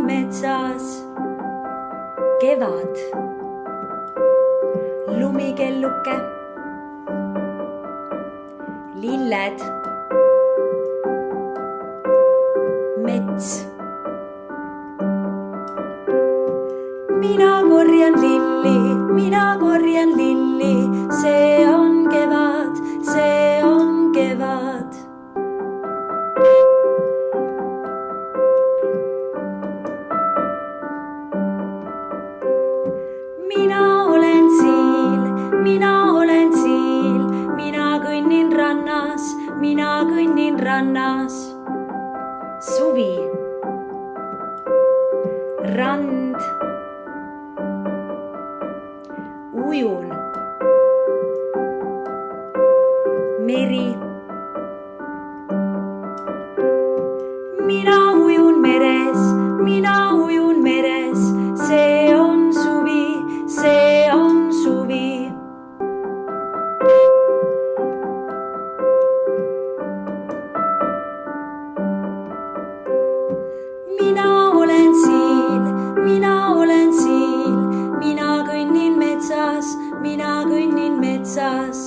metsas. Kevad, lumikelluke, lilled, mets. Mina korjan lilli, see on kevad, see on kevad. Mina olen siil, mina kõnnin rannas. Suvi, rand, ujun, meri. Mina ujun meres, see on suvi, see on suvi. Mina olen siil, mina kõnnin metsas.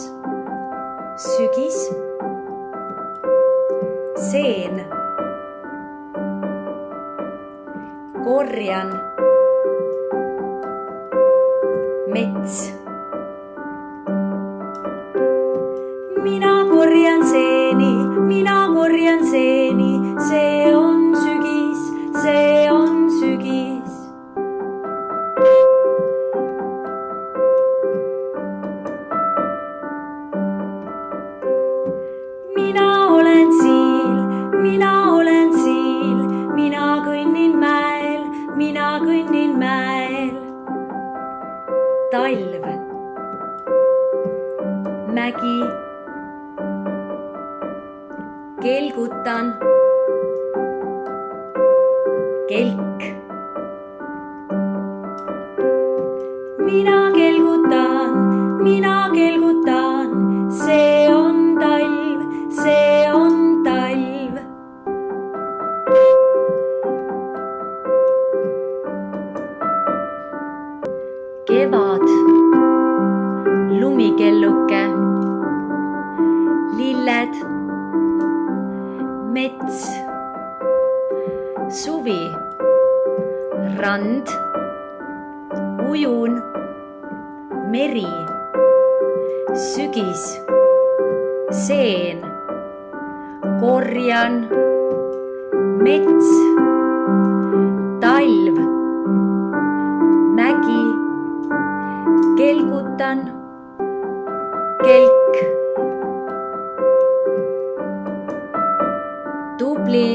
Sügis, seen, korjan, mets. Mina korjan seeni, see on sügis, see on sügis. Mina olen siil, mina kõnnin mäel. Talv, mägi, kelgutan, kelk. Mina kelgutan, see on talv, see on talv. Kevad, lumikelluke, lilled, mets. Suvi, rand, ujun, meri. Sügis, seen, korjan, mets. Talv, mägi, kelgutan, kelk. Tubli.